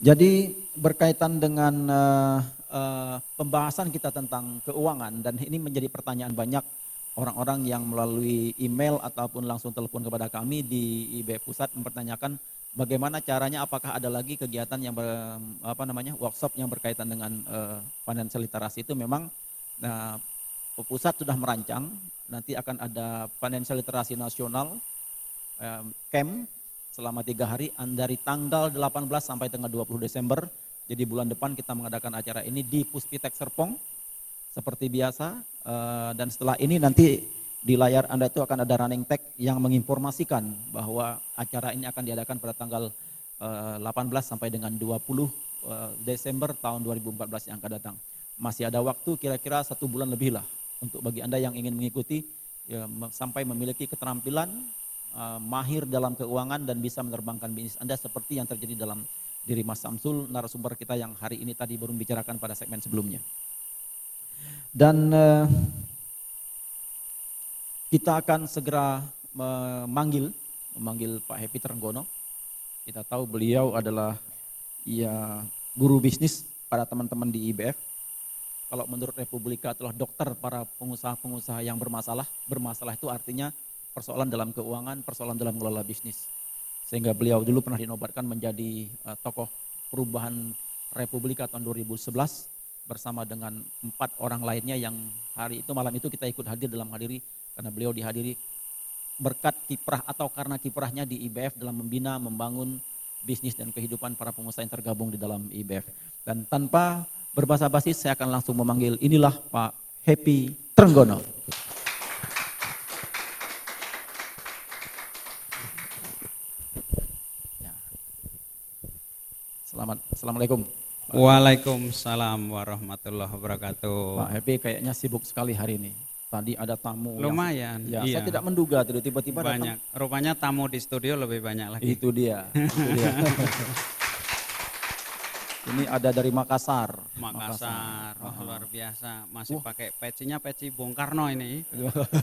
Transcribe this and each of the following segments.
Jadi berkaitan dengan pembahasan kita tentang keuangan, dan ini menjadi pertanyaan banyak orang-orang yang melalui email ataupun langsung telepon kepada kami di IBF Pusat mempertanyakan bagaimana caranya, apakah ada lagi kegiatan yang workshop yang berkaitan dengan financial literasi. Itu memang pusat sudah merancang, nanti akan ada financial literasi nasional camp selama 3 hari dari tanggal 18 sampai tanggal 20 Desember. Jadi bulan depan kita mengadakan acara ini di Puspitek Serpong seperti biasa, dan setelah ini nanti di layar Anda itu akan ada running tag yang menginformasikan bahwa acara ini akan diadakan pada tanggal 18 sampai dengan 20 Desember tahun 2014 yang akan datang. Masih ada waktu kira-kira 1 bulan lebih lah untuk bagi Anda yang ingin mengikuti ya, sampai memiliki keterampilan mahir dalam keuangan dan bisa menerbangkan bisnis Anda seperti yang terjadi dalam diri Mas Samsul, narasumber kita yang hari ini tadi baru membicarakan pada segmen sebelumnya. Dan kita akan segera memanggil Pak Happy Trenggono. Kita tahu beliau adalah guru bisnis pada teman-teman di IBF. Kalau menurut Republika itulah dokter para pengusaha-pengusaha yang bermasalah. Bermasalah itu artinya persoalan dalam keuangan, persoalan dalam mengelola bisnis. Sehingga beliau dulu pernah dinobatkan menjadi tokoh perubahan Republika tahun 2011 bersama dengan 4 orang lainnya yang malam itu kita ikut hadir dalam karena beliau dihadiri berkat kiprah atau karena kiprahnya di IBF dalam membina, membangun bisnis dan kehidupan para pengusaha yang tergabung di dalam IBF. Dan tanpa berbasa-basi saya akan langsung memanggil, inilah Pak Happy Trenggono. Assalamualaikum. Waalaikumsalam warahmatullahi wabarakatuh. Pak Happy kayaknya sibuk sekali hari ini. Tadi ada tamu. Lumayan. Iya. Saya tidak menduga tiba-tiba banyak. Datang. Rupanya tamu di studio lebih banyak lagi. Itu dia. Ini ada dari Makassar. Makassar. Oh, luar biasa. Masih pakai pecinya peci Bung Karno ini.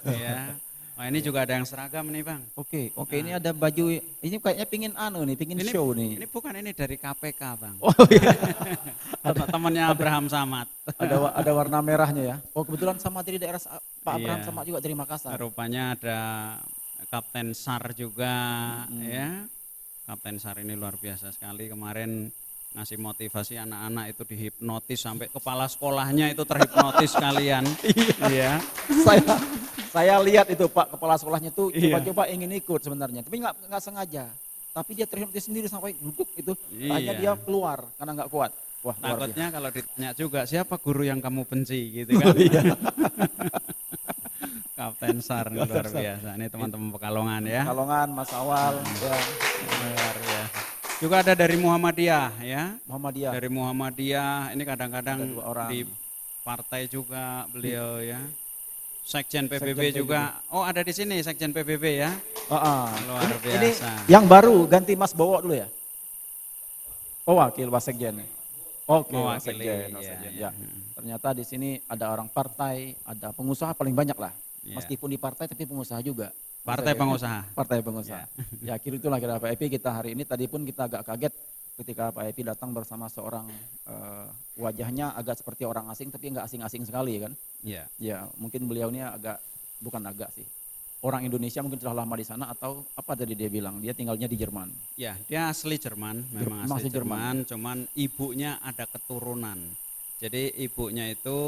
Ya. Wah, ini juga ada yang seragam nih Bang. Oke. Ini ada baju, ini kayaknya pingin show nih. Ini bukan, ini dari KPK Bang. Oh iya. Temannya Abraham Samad. Ada warna merahnya ya. Oh kebetulan sama dari daerah Pak Abraham Samad juga dari Makassar. Rupanya ada Kapten SAR juga ya. Kapten SAR ini luar biasa sekali, kemarin ngasih motivasi anak-anak itu dihipnotis sampai kepala sekolahnya itu terhipnotis kalian. Iya. Saya lihat itu Pak, kepala sekolahnya tuh coba-coba ingin ikut sebenarnya, tapi nggak sengaja. Tapi dia terhipnotis sendiri sampai duduk itu, akhirnya dia keluar karena nggak kuat. Wah, takutnya kalau ditanya juga siapa guru yang kamu benci gitu kan. Kapten SAR luar biasa. Ini teman-teman Pekalongan ya. Pekalongan, Mas Awal. Ya. Luar biasa. Juga ada dari Muhammadiyah ya. Muhammadiyah. Dari Muhammadiyah ini kadang-kadang di partai juga beliau ya. Sekjen PBB juga. Oh ada di sini Sekjen PBB ya. Luar biasa. Ini yang baru ganti Mas Bowo dulu ya. Oh wakil Wasekjen. Oke, Wasekjen. Ya. Ternyata di sini ada orang partai, ada pengusaha paling banyak lah. Meskipun di partai tapi pengusaha juga. Partai pengusaha. Partai pengusaha. Ya kira itulah kira Pak Epi kita hari ini. Tadi pun kita agak kaget ketika Pak Epi datang bersama seorang wajahnya agak seperti orang asing tapi enggak asing-asing sekali kan. Iya. Ya mungkin beliau ini orang Indonesia mungkin sudah lama di sana atau apa tadi dia bilang, dia tinggalnya di Jerman. Ya dia asli Jerman, memang asli Jerman, cuman ibunya ada keturunan. Jadi ibunya itu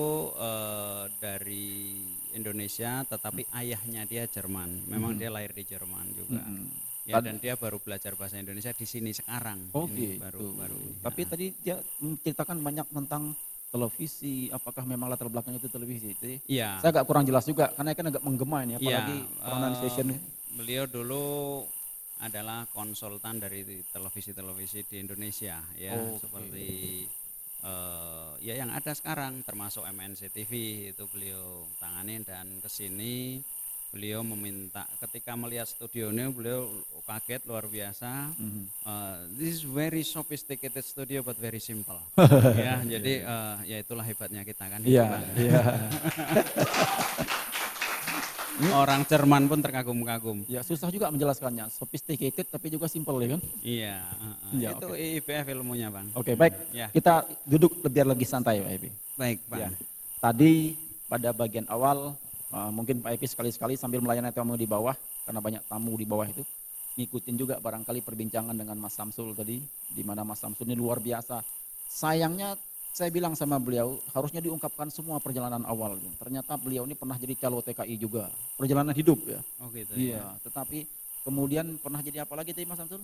dari Indonesia tetapi ayahnya dia Jerman. Memang dia lahir di Jerman juga. Ya dan dia baru belajar bahasa Indonesia di sini sekarang. Ini baru. Tapi tadi dia menceritakan banyak tentang televisi, apakah memang latar belakangnya itu televisi? Iya. Saya agak kurang jelas juga karena kan agak menggema ini apalagi pronunciation. Beliau dulu adalah konsultan dari televisi-televisi di Indonesia ya, seperti ya yang ada sekarang termasuk MNC TV itu beliau tangani, dan kesini beliau meminta ketika melihat studionya beliau kaget luar biasa. This is very sophisticated studio but very simple. Ya, jadi ya itulah hebatnya kita kan. Iya. Orang Jerman pun terkagum-kagum. Ya susah juga menjelaskannya, sophisticated tapi juga simple ya kan? Iya, Ya, itu oke. IBF ilmunya Bang. Oke, baik. Ya, Kita duduk biar lebih santai Pak Epi. baik Bang. Ya. Tadi pada bagian awal mungkin Pak Epi sekali-sekali sambil melayani tamu di bawah karena banyak tamu di bawah itu ngikutin juga barangkali perbincangan dengan Mas Samsul tadi, di mana Mas Samsul ini luar biasa. Sayangnya saya bilang sama beliau harusnya diungkapkan semua perjalanan awal. Ternyata beliau ini pernah jadi calo TKI juga, perjalanan hidup ya. Oh gitu Iya, ya. tetapi kemudian pernah jadi apa lagi tadi Mas Samsul?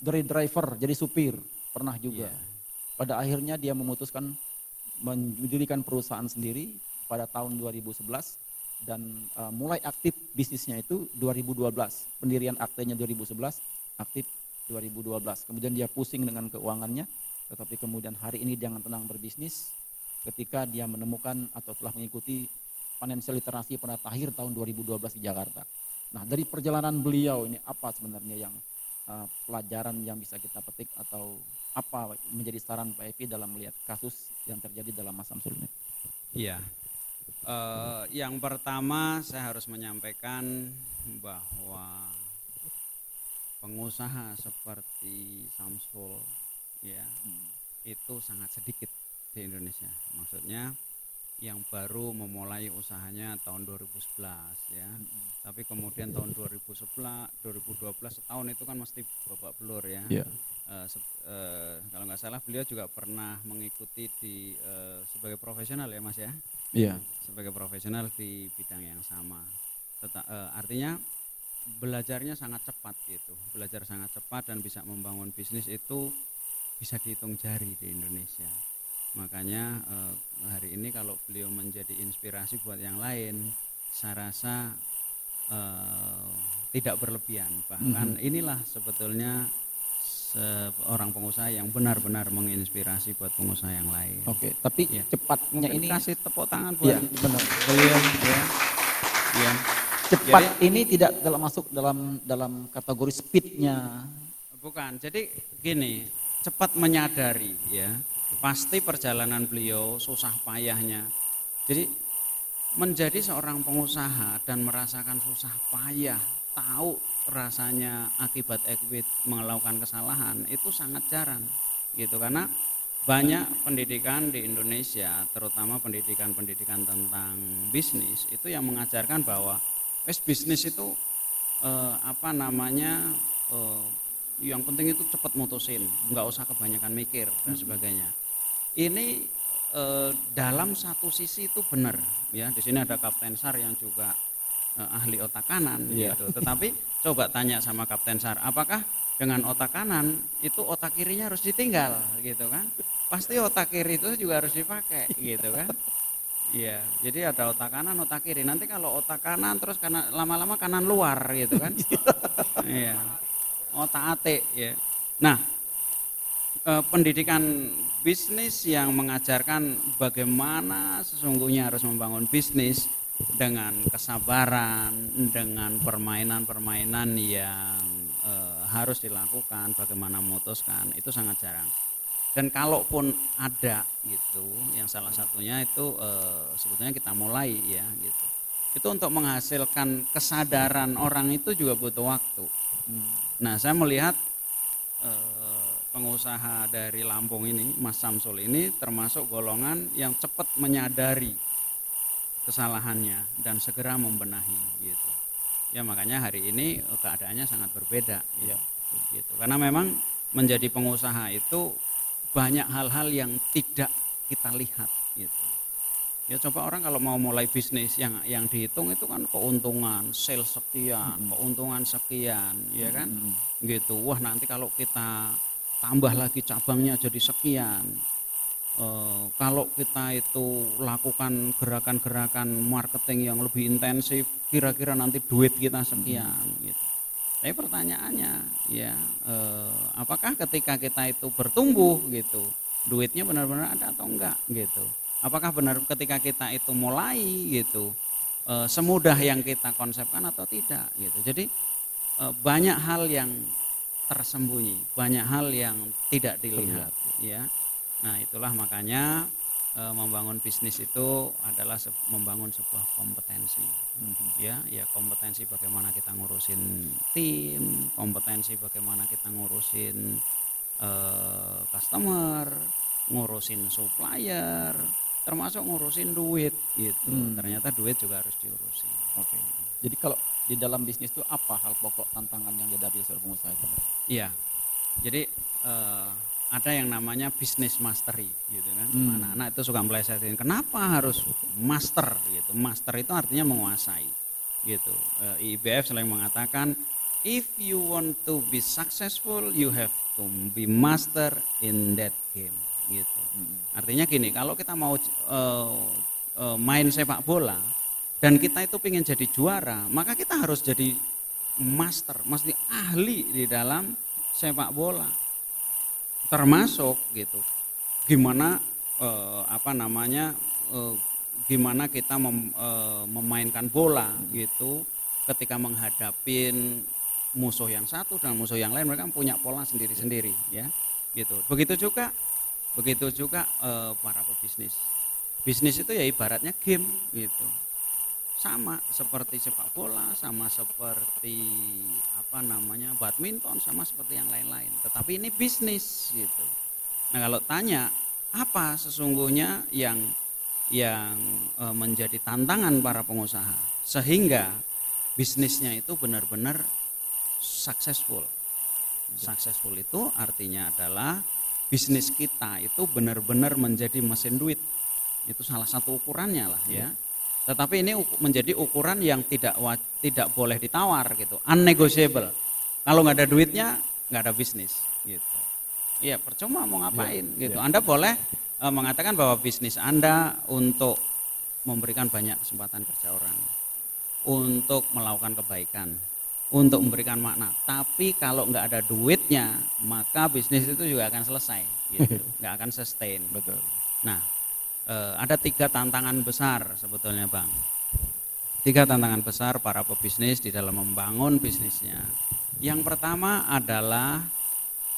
Dari driver, jadi supir, pernah juga. Iya. Pada akhirnya dia memutuskan mendirikan perusahaan sendiri pada tahun 2011 dan mulai aktif bisnisnya itu 2012. Pendirian aktenya 2011, aktif 2012. Kemudian dia pusing dengan keuangannya, tetapi kemudian hari ini dia tenang berbisnis ketika dia menemukan atau telah mengikuti financial literasi pada akhir tahun 2012 di Jakarta. Nah, dari perjalanan beliau ini apa sebenarnya yang pelajaran yang bisa kita petik atau apa menjadi saran Pak Epi dalam melihat kasus yang terjadi dalam Mas Samsul ini? Iya. Yang pertama saya harus menyampaikan bahwa pengusaha seperti Samsul ya itu sangat sedikit di Indonesia. Maksudnya yang baru memulai usahanya tahun 2011 ya. Tapi kemudian tahun 2011, 2012 setahun itu kan mesti babak belur ya. Yeah. Kalau nggak salah beliau juga pernah mengikuti di sebagai profesional ya Mas ya. Iya. Sebagai profesional di bidang yang sama. Artinya belajarnya sangat cepat gitu. Belajar sangat cepat dan bisa membangun bisnis itu bisa dihitung jari di Indonesia. Makanya hari ini kalau beliau menjadi inspirasi buat yang lain, saya rasa tidak berlebihan. Bahkan inilah sebetulnya seorang pengusaha yang benar-benar menginspirasi buat pengusaha yang lain. Oke, tapi Ya. cepatnya Mungkin ini kasih tepuk tangan buat iya, benar. beliau ya. Ya. Cepat Jadi, ini tidak masuk dalam kategori speednya. bukan. Jadi gini, cepat menyadari ya. Pasti perjalanan beliau susah payahnya. Jadi menjadi seorang pengusaha dan merasakan susah payah, tahu rasanya akibat melakukan kesalahan itu sangat jarang gitu, karena banyak pendidikan di Indonesia, terutama pendidikan tentang bisnis itu yang mengajarkan bahwa bisnis itu yang penting itu cepat mutusin, nggak usah kebanyakan mikir dan sebagainya. Ini dalam satu sisi itu benar ya. Di sini ada Kapten Sar yang juga ahli otak kanan gitu. Tetapi coba tanya sama Kapten Sar, apakah dengan otak kanan itu otak kirinya harus ditinggal gitu kan? Pasti otak kiri itu juga harus dipakai gitu kan? Iya, jadi ada otak kanan, otak kiri. Nanti kalau otak kanan terus kanan, lama-lama kanan luar gitu kan? Iya, otak atik ya. Nah, pendidikan bisnis yang mengajarkan bagaimana sesungguhnya harus membangun bisnis dengan kesabaran, dengan permainan-permainan yang harus dilakukan, bagaimana memutuskan, itu sangat jarang. Dan kalaupun ada gitu, yang salah satunya itu sebetulnya kita mulai ya gitu. Itu untuk menghasilkan kesadaran orang itu juga butuh waktu. Nah, saya melihat pengusaha dari Lampung ini, Mas Samsul ini termasuk golongan yang cepat menyadari kesalahannya dan segera membenahi gitu. Ya makanya hari ini keadaannya sangat berbeda ya. Gitu. Karena memang menjadi pengusaha itu banyak hal-hal yang tidak kita lihat gitu. Ya coba orang kalau mau mulai bisnis yang dihitung itu kan keuntungan, sales sekian, keuntungan sekian, ya kan? Gitu. Wah, nanti kalau kita tambah lagi cabangnya jadi sekian. Kalau kita itu lakukan gerakan-gerakan marketing yang lebih intensif, kira-kira nanti duit kita sekian gitu. Tapi pertanyaannya ya apakah ketika kita itu bertumbuh gitu, duitnya benar-benar ada atau enggak gitu. Apakah benar ketika kita itu mulai gitu semudah yang kita konsepkan atau tidak gitu. Jadi banyak hal yang tersembunyi, banyak hal yang tidak dilihat ya. Nah, itulah makanya membangun bisnis itu adalah membangun sebuah kompetensi. Ya kompetensi bagaimana kita ngurusin tim, kompetensi bagaimana kita ngurusin customer, ngurusin supplier, termasuk ngurusin duit gitu. Ternyata duit juga harus diurusi. Oke. Jadi kalau di dalam bisnis itu apa hal pokok tantangan yang dihadapi seorang pengusaha itu? Iya. Jadi ada yang namanya business mastery gitu kan. Anak-anak itu suka melesetin kenapa harus master gitu. Master itu artinya menguasai gitu. IBF selalu mengatakan if you want to be successful you have to be master in that game gitu. Artinya gini, kalau kita mau main sepak bola dan kita itu pengen jadi juara, maka kita harus jadi master, mesti ahli di dalam sepak bola. Termasuk gitu, gimana gimana kita memainkan bola gitu, ketika menghadapin musuh yang satu dan musuh yang lain, mereka punya pola sendiri-sendiri ya, gitu. Begitu juga para pebisnis. Bisnis itu ya ibaratnya game gitu. Sama seperti sepak bola, sama seperti badminton, sama seperti yang lain-lain. Tetapi ini bisnis gitu. Nah, kalau tanya apa sesungguhnya yang menjadi tantangan para pengusaha sehingga bisnisnya itu benar-benar successful. Successful itu artinya adalah bisnis kita itu benar-benar menjadi mesin duit. Itu salah satu ukurannya lah ya. Tetapi ini menjadi ukuran yang tidak boleh ditawar gitu, unnegotiable. Kalau nggak ada duitnya, nggak ada bisnis gitu. Iya, percuma mau ngapain gitu. Anda boleh mengatakan bahwa bisnis Anda untuk memberikan banyak kesempatan kerja orang, untuk melakukan kebaikan, untuk memberikan makna. Tapi kalau nggak ada duitnya, maka bisnis itu juga akan selesai, gitu. Nggak akan sustain. Betul. Nah, ada 3 tantangan besar sebetulnya Bang. 3 tantangan besar para pebisnis di dalam membangun bisnisnya. Yang pertama adalah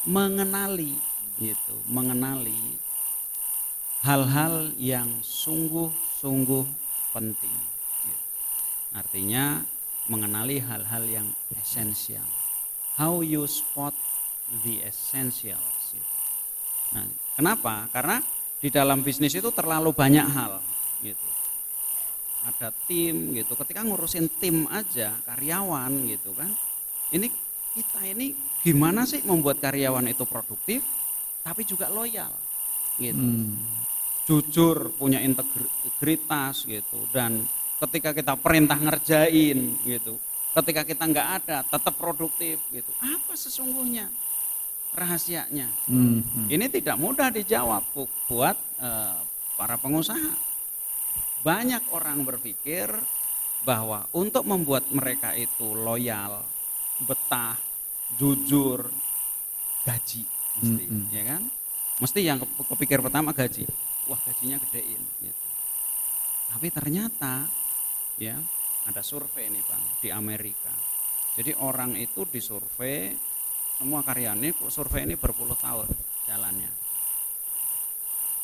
mengenali hal-hal yang sungguh-sungguh penting. Artinya mengenali hal-hal yang esensial. How you spot the essentials. Nah, kenapa? Karena di dalam bisnis itu terlalu banyak hal gitu. Ada tim gitu. Ketika ngurusin tim aja, karyawan gitu kan. Kita ini gimana sih membuat karyawan itu produktif tapi juga loyal gitu. Jujur, punya integritas gitu, dan ketika kita perintah ngerjain gitu. Ketika kita nggak ada tetap produktif gitu. Apa sesungguhnya rahasianya? Ini tidak mudah dijawab buat para pengusaha. Banyak orang berpikir bahwa untuk membuat mereka itu loyal, betah, jujur, gaji mesti, ya kan? Mesti yang kepikir pertama gaji. Wah, gajinya gedein gitu. Tapi ternyata ya ada survei nih Bang di Amerika. Jadi orang itu disurvei, semua karyawan, survei ini berpuluh tahun jalannya.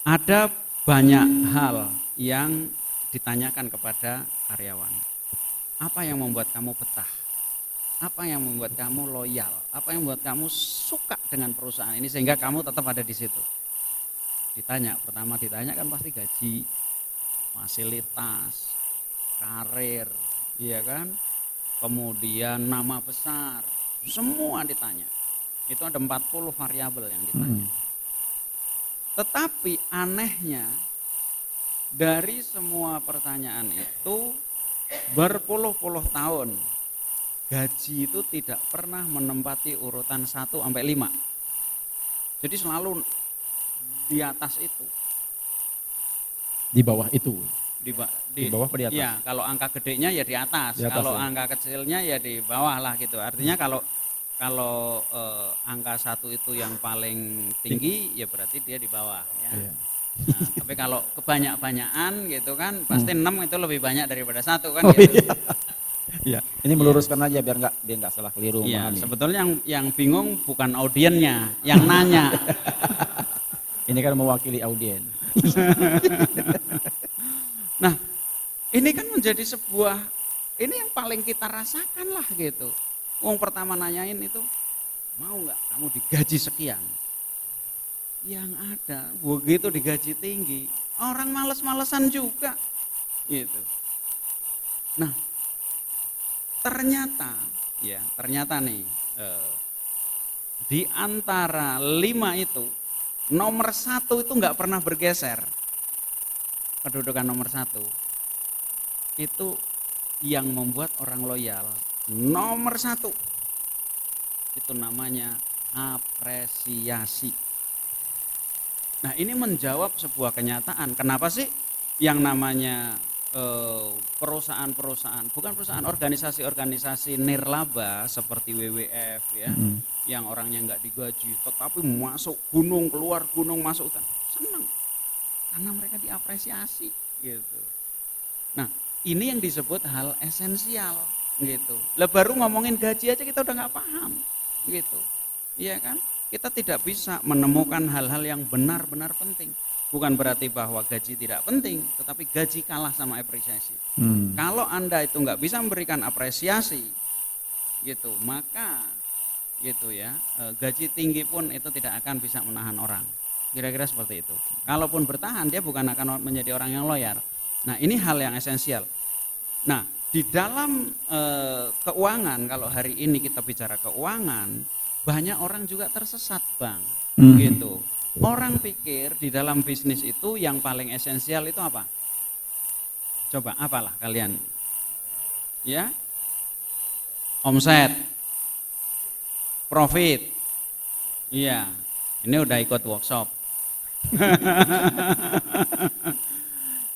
Ada banyak hal yang ditanyakan kepada karyawan. Apa yang membuat kamu betah? Apa yang membuat kamu loyal? Apa yang membuat kamu suka dengan perusahaan ini sehingga kamu tetap ada di situ? Pertama ditanya kan pasti gaji, fasilitas, karir, iya kan? Kemudian nama besar, semua ditanya. Itu ada 40 variabel yang ditanya. Tetapi anehnya dari semua pertanyaan itu berpuluh-puluh tahun gaji itu tidak pernah menempati urutan 1 sampai 5. Jadi selalu di atas itu. Di bawah itu. Di bawah apa di atas? Ya, kalau angka gedenya ya di atas, kalau angka kecilnya ya di bawah lah gitu. Artinya kalau angka 1 itu yang paling tinggi ya berarti dia di bawah ya. Nah, tapi kalau kebanyak-banyakan gitu kan pasti 6 itu lebih banyak daripada 1 kan gitu. Iya. Ini meluruskan aja biar nggak salah keliru. Iya, sebetulnya yang bingung bukan audiennya, yang nanya. Ini kan mewakili audien. Nah, ini kan menjadi sebuah, ini yang paling kita rasakan lah gitu. Wong pertama nanyain itu, mau nggak kamu digaji sekian? Yang ada, begitu digaji tinggi, orang males-malesan juga gitu. Nah, ternyata nih, di antara 5 itu, nomor 1 itu nggak pernah bergeser. Kedudukan nomor 1 itu yang membuat orang loyal. Nomor 1 itu namanya apresiasi. Nah, ini menjawab sebuah kenyataan. Kenapa sih yang namanya perusahaan-perusahaan, bukan perusahaan, organisasi-organisasi nirlaba seperti WWF ya, yang orangnya nggak digaji, tetapi masuk gunung, keluar gunung, masuk hutan, senang karena mereka diapresiasi gitu. Nah, ini yang disebut hal esensial gitu. Lah baru ngomongin gaji aja kita udah nggak paham gitu, iya kan? Kita tidak bisa menemukan hal-hal yang benar-benar penting. Bukan berarti bahwa gaji tidak penting, tetapi gaji kalah sama apresiasi. Kalau Anda itu nggak bisa memberikan apresiasi, gitu, maka gitu ya, gaji tinggi pun itu tidak akan bisa menahan orang. Kira-kira seperti itu. Kalaupun bertahan, dia bukan akan menjadi orang yang loyal. Nah, ini hal yang esensial. Nah, di dalam keuangan, kalau hari ini kita bicara keuangan, banyak orang juga tersesat, Bang. Gitu. Orang pikir di dalam bisnis itu yang paling esensial itu apa? Coba apalah kalian? Ya? Omset. Profit. Iya. Ini udah ikut workshop.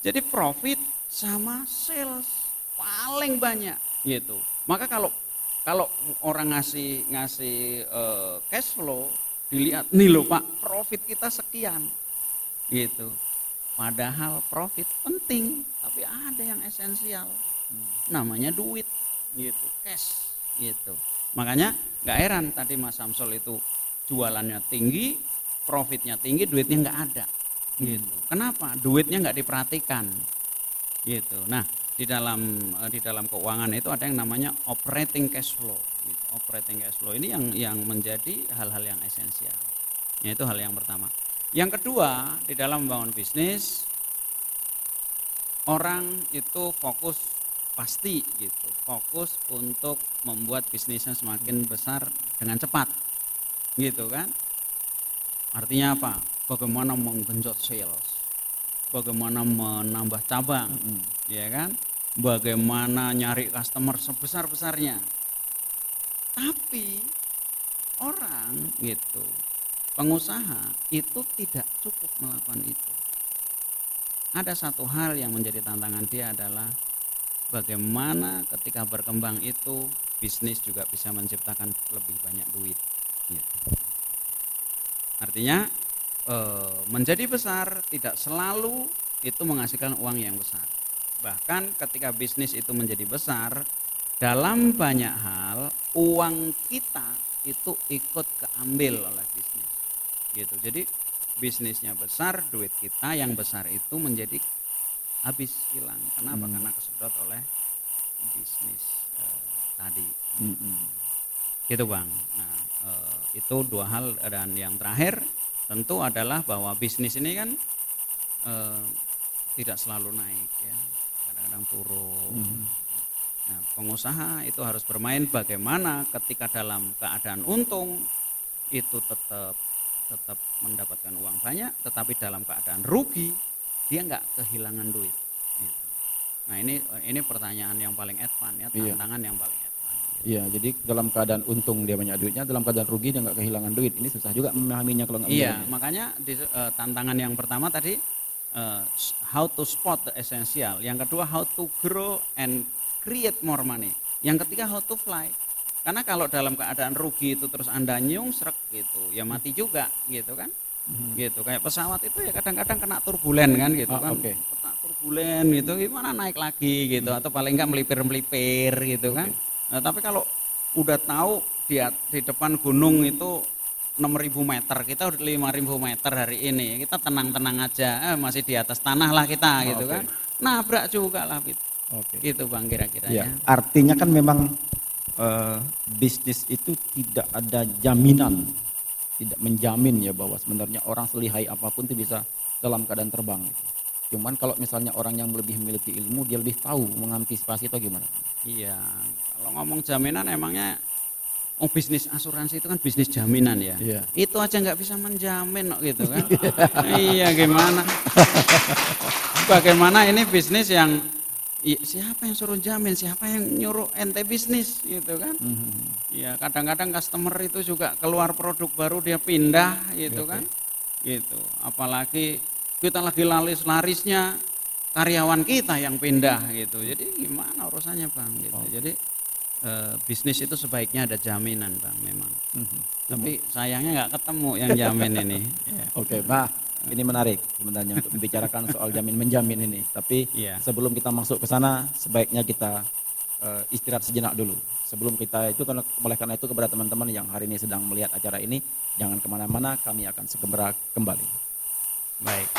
Jadi profit sama sales paling banyak gitu. Maka kalau orang ngasih cash flow, dilihat nih loh Pak, profit kita sekian gitu. Padahal profit penting, tapi ada yang esensial, namanya duit gitu, cash gitu. Makanya nggak heran tadi Mas Samsul itu jualannya tinggi, profitnya tinggi, duitnya nggak ada gitu. Kenapa? Duitnya nggak diperhatikan gitu. Nah, di dalam keuangan itu ada yang namanya operating cash flow. Gitu. Operating cash flow ini yang menjadi hal-hal yang esensial. Itu hal yang pertama. Yang kedua, di dalam membangun bisnis, orang itu fokus pasti gitu, fokus untuk membuat bisnisnya semakin besar dengan cepat, gitu kan? Artinya apa? Bagaimana menggenjot sales, bagaimana menambah cabang, ya kan? Bagaimana nyari customer sebesar-besarnya. Tapi orang gitu, pengusaha itu tidak cukup melakukan itu. Ada satu hal yang menjadi tantangan dia adalah bagaimana ketika berkembang itu bisnis juga bisa menciptakan lebih banyak duit. Ya. Artinya menjadi besar tidak selalu itu menghasilkan uang yang besar. Bahkan ketika bisnis itu menjadi besar, dalam banyak hal uang kita itu ikut keambil oleh bisnis. Gitu. Jadi bisnisnya besar, duit kita yang besar itu menjadi habis, hilang. Kenapa? Karena kesedot oleh bisnis tadi. Gitu Bang. Nah, itu dua hal. Dan yang terakhir tentu adalah bahwa bisnis ini kan tidak selalu naik ya, kadang-kadang turun. Nah, pengusaha itu harus bermain bagaimana ketika dalam keadaan untung itu tetap mendapatkan uang banyak, tetapi dalam keadaan rugi dia nggak kehilangan duit. Gitu. Nah ini pertanyaan yang paling advance ya, tantangan yang paling advance. Gitu. Iya, jadi dalam keadaan untung dia banyak duitnya, dalam keadaan rugi dia nggak kehilangan duit. Ini susah juga memahaminya kalau nggak. Iya, makanya tantangan yang pertama tadi how to spot the essential. Yang kedua how to grow and create more money. Yang ketiga how to fly. Karena kalau dalam keadaan rugi itu terus Anda nyungsrek gitu, ya mati juga gitu kan. Gitu, kayak pesawat itu ya kadang-kadang kena turbulen kan gitu kan. Kena turbulen gitu, gimana naik lagi gitu, atau paling enggak melipir-melipir gitu kan. Nah, tapi kalau udah tahu di depan gunung itu 6.000 meter, kita udah 5.000 meter hari ini, kita tenang-tenang aja, masih di atas tanah lah kita gitu kan, nabrak juga lah gitu. Gitu Bang kira-kiranya. Ya, artinya kan memang bisnis itu tidak ada jaminan, tidak menjamin ya bahwa sebenarnya orang selihai apapun itu bisa dalam keadaan terbang. Cuman kalau misalnya orang yang lebih memiliki ilmu, dia lebih tahu mengantisipasi atau gimana? Iya, kalau ngomong jaminan emangnya bisnis asuransi itu kan bisnis jaminan ya. Iya. Itu aja nggak bisa menjamin kok gitu kan. Iya gimana? Bagaimana ini bisnis yang siapa yang suruh jamin, siapa yang nyuruh ente bisnis gitu kan. Iya, kadang-kadang customer itu juga keluar produk baru dia pindah gitu kan. Gitu. Apalagi kita lagi laris-larisnya karyawan kita yang pindah gitu. Jadi gimana urusannya Bang gitu. Jadi bisnis itu sebaiknya ada jaminan Bang memang. Tapi sayangnya nggak ketemu yang jamin ini. Oke, nah ini menarik sebenarnya untuk membicarakan soal jamin menjamin ini. Tapi sebelum kita masuk ke sana, sebaiknya kita istirahat sejenak dulu. Sebelum kita itu, oleh karena itu kepada teman-teman yang hari ini sedang melihat acara ini, jangan kemana-mana, kami akan segera kembali. Baik.